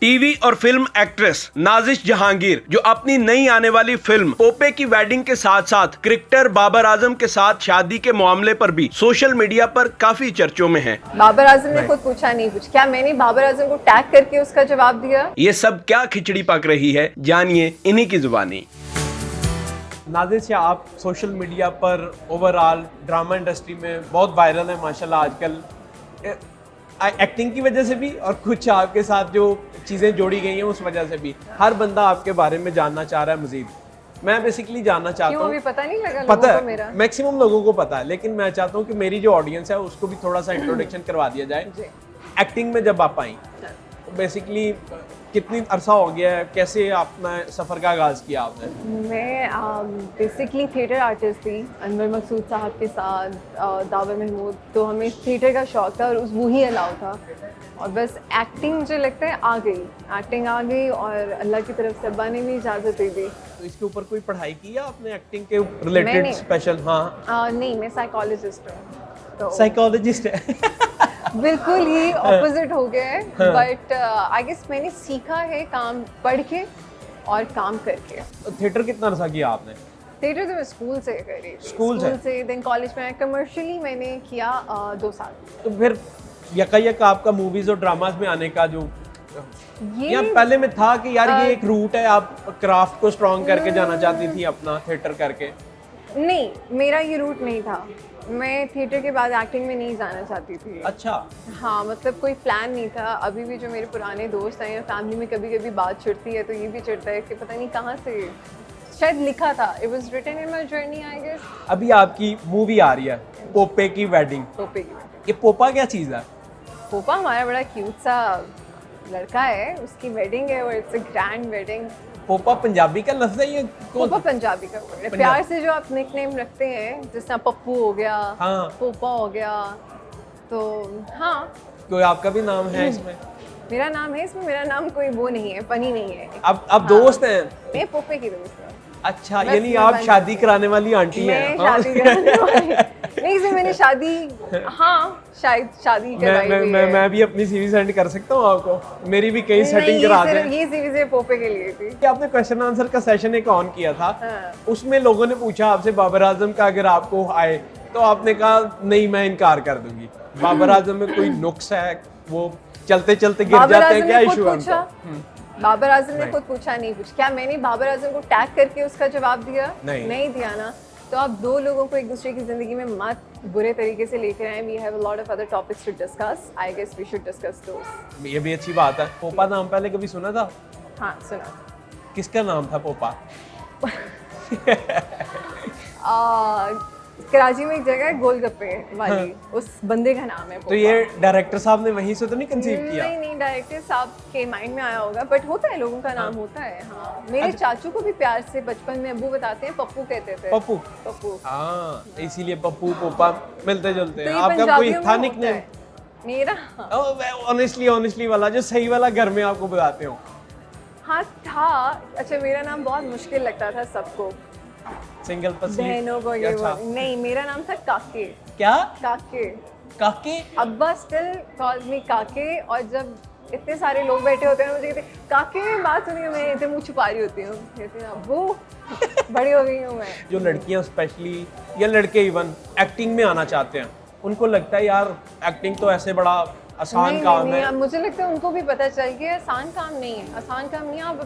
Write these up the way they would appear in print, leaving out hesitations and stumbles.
TV और film actress Nazish Jahangir जो अपनी नई आने वाली फिल्म पोपे की वेडिंग के साथ साथ क्रिकेटर बाबर आजम के साथ शादी के मामले पर भी सोशल मीडिया पर काफी चर्चों में हैं। बाबर आजम ने खुद पूछा नहीं कुछ, क्या मैंने बाबर आजम को टैग करके उसका जवाब दिया? ये सब क्या खिचड़ी पक रही है, जानिए इन्हीं की जुबानी। नाजिश, आप सोशल मीडिया पर ओवरऑल ड्रामा इंडस्ट्री में बहुत वायरल है माशाल्लाह आजकल, एक्टिंग की वजह से भी और कुछ आपके साथ जो चीज़ें जोड़ी गई हैं उस वजह से भी। हर बंदा आपके बारे में जानना चाह रहा है मजीद। मैं बेसिकली जानना चाहता हूँ, पता नहीं लगा पता लोगों को मेरा? है मैक्सिमम लोगों को पता है, लेकिन मैं चाहता हूँ कि मेरी जो ऑडियंस है उसको भी थोड़ा सा इंट्रोडक्शन करवा दिया जाए। एक्टिंग में जब आप आई बेसिकली कितनी अरसा हो गया है, कैसे अपना सफ़र का आगाज़ किया आपने? मैं बेसिकली थिएटर आर्टिस्ट थी अनवर मकसूद साहब के साथ, दावर महमूद, तो हमें थिएटर का शौक था और वो ही अलाउ था। और बस एक्टिंग मुझे लगता है एक्टिंग आ गई और अल्लाह की तरफ से अब्बा ने भी इजाज़त दे दी। तो इसके ऊपर कोई पढ़ाई की है आपने एक्टिंग के रिलेटेड स्पेशल? हाँ नहीं, मैं साइकोलॉजिस्ट हूँ। तो साइकोलॉजिस्ट है बिल्कुल ही ऑपोजिट हो गया है, बट आई गेस मैंने सीखा है काम पढ़ के और काम करके। थिएटर कितना अर्सा किया आपने? थिएटर तो मैं स्कूल से करी, स्कूल से देन कॉलेज में कमर्शियली मैंने किया 2 साल। तो फिर यकायक आपका मूवीज और ड्रामास में आने का जो या पहले में था कि यार ये एक रूट है, आप क्राफ्ट को स्ट्रॉन्ग करके जाना चाहती थी अपना थिएटर करके? नहीं, मेरा ये रूट नहीं था। मैं थिएटर के बाद एक्टिंग में नहीं जाना चाहती थी। अच्छा। हाँ, मतलब कोई प्लान नहीं था। अभी भी जो मेरे पुराने दोस्त हैं या फैमिली में कभी कभी बात चिढ़ती है तो ये भी चिढ़ता है कि पता नहीं कहाँ से शायद लिखा था, it was written in my journey I guess. अभी आपकी मूवी आ रही है पोपे की वेडिंग। पोपे की वेडिंग। ये पोपा क्या चीज़ है? पोपा हमारा बड़ा क्यूट सा लड़का है, उसकी वेडिंग है और इट्स अ ग्रैंड वेडिंग। पोपा पंजाबी का लफ्ज़ है ये? पोपा पंजाबी का वर्ड है। प्यार से जो आप निकनेम रखते हैं, जिस तरह पप्पू हो गया, हाँ। पोपा हो गया, तो हाँ। कोई आपका भी नाम है इसमें? मेरा नाम है इसमें, मेरा नाम कोई वो नहीं है, फनी नहीं है। अब दोस्त हैं? मैं पोपे की दोस्त हूँ। अच्छा, यानी आप शादी कराने वाली आंटी हैं? शादी कराने वाली नहीं, से मैंने शादी, हाँ शायद शादी कराई हुई है। मैं भी अपनी सीवी सेंड कर सकता हूँ आपको? मेरी भी कई सेटिंग करा दें। ये सीवी से पोपे के लिए थी। कि आपने क्वेश्चन आंसर का सेशन एक ऑन किया था, उसमें लोगों ने पूछा आपसे बाबर आजम का अगर आपको आए, तो आपने कहा नहीं मैं इनकार कर दूंगी। बाबर आजम में कोई नुक्स है, वो चलते चलते गिर जाते हैं, क्या इशू है उनका? बाबर आजम ने खुद पूछा नहीं कुछ, क्या मैंने बाबर आजम को टैग करके उसका जवाब दिया? नहीं दिया ना। तो आप दो लोगों को एक दूसरे की जिंदगी में मत बुरे तरीके से लेकर आए। We have a lot of other topics to discuss, I guess we should discuss those. ये भी अच्छी बात है। पोपा नाम पहले कभी सुना था? हाँ सुना। किसका नाम था पोपा? कराची में एक जगह है गोलगप्पे वाली, उस बंदे का नाम है पोपा। तो ये डायरेक्टर साहब ने वहीं से तो नहीं कंसीव किया? नहीं, डायरेक्टर साहब के माइंड में आया होगा, बट होता है लोगों का नाम होता है। हाँ, मेरे चाचू को भी प्यार से बचपन में अब्बू बताते हैं पप्पू कहते थे। पप्पू। हाँ, इसीलिए पप्पू पोपा मिलते जुलते हैं। तो आपका कोई था निकनेम? मेरा ऑनेस्टली वाला जो सही वाला घर में आपको बताते हो? हाँ था। अच्छा, मेरा नाम बहुत मुश्किल लगता था सबको, सिंगल पसी बहनों को। ये नहीं, मेरा नाम था काके। क्या? काके। अब्बा स्टिल कॉल मी काके, और जब इतने सारे लोग बैठे होते हैं मुझे कहते काके में बात सुनिए, मैं इतने मुंह छुपा रही होती हूँ, कहती हूँ अब्बू बड़ी हो गई हूँ मैं। जो लड़कियाँ स्पेशली या लड़के इवन एक्टिंग में आना चाहते हैं, उनको लगता है यार एक्टिंग तो ऐसे बड़ा आसान काम है। मुझे लगता है उनको भी पता चल गया आसान काम नहीं है। आसान काम नहीं है। आप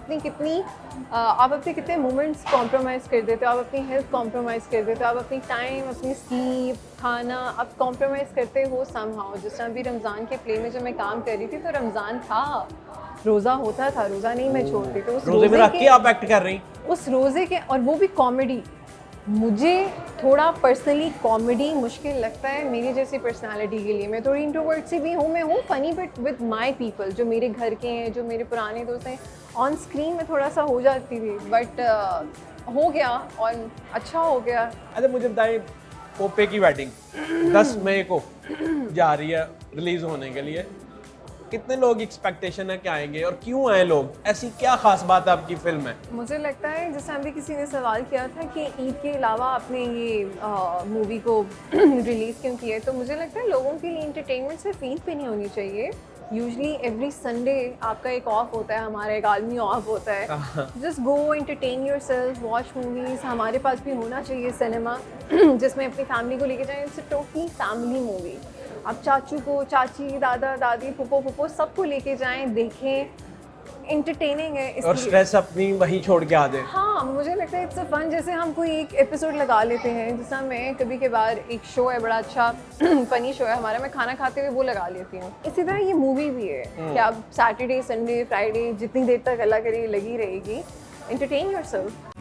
अपने कितने मोमेंट्स कॉम्प्रोमाइज़ कर देते हो, आप अपनी हेल्थ कॉम्प्रोमाइज़ कर देते हो, आप अपनी टाइम, अपनी स्लीप, खाना आप कॉम्प्रोमाइज़ करते हो समहाउ। जिस तरह भी रमज़ान के प्ले में जब मैं काम कर रही थी तो रमज़ान था, रोज़ा होता था, रोज़ा नहीं मैं छोड़ती। तो उस रोज़े में रख के आप एक्ट कर रही? उस रोज़े के, और वो भी कॉमेडी। मुझे थोड़ा पर्सनली कॉमेडी मुश्किल लगता है मेरी जैसी पर्सनालिटी के लिए। मैं थोड़ी इंट्रोवर्ट सी भी हूँ, मैं हूँ funny, but with my people, जो मेरे घर के हैं, जो मेरे पुराने दोस्त हैं। ऑन स्क्रीन में थोड़ा सा हो जाती थी, बट हो गया और अच्छा हो गया। अरे मुझे बताइए, पोपे की वेडिंग 10 मई को जा रही है रिलीज़ होने के लिए, कितने लोग एक्सपेक्टेशन है कि आएंगे और क्यों आए लोग? ऐसी क्या खास बात है आपकी फिल्म में? मुझे लगता है जैसे अभी किसी ने सवाल किया था कि ईद के अलावा आपने ये मूवी को रिलीज़ क्यों किया है, तो मुझे लगता है लोगों के लिए इंटरटेनमेंट सिर्फ ईद पे नहीं होनी चाहिए। यूजली एवरी संडे आपका एक ऑफ होता है, हमारा एक आदमी ऑफ होता है. Just go entertain your self, watch movies. हमारे पास भी होना चाहिए सिनेमा जिसमें अपनी फैमिली को लेके जाएं. It's a totally family movie. आप चाचू को, चाची, दादा दादी, फूफो फूफो सबको लेके जाएं, देखें. इंटरटेनिंग है और इसलिए. स्ट्रेस अपनी वहीं छोड़ के आ जाए. हाँ, मुझे लगता है इट्स अ फन. जैसे हम कोई एक एपिसोड लगा लेते हैं, जैसा मैं कभी कभार एक शो है बड़ा अच्छा फनी शो है हमारा, मैं खाना खाते हुए वो लगा लेती हूँ. इसी तरह ये मूवी भी है कि आप सैटरडे, संडे, फ्राइडे जितनी देर तक अल्लाह करे लगी रहेगी. Entertain yourself.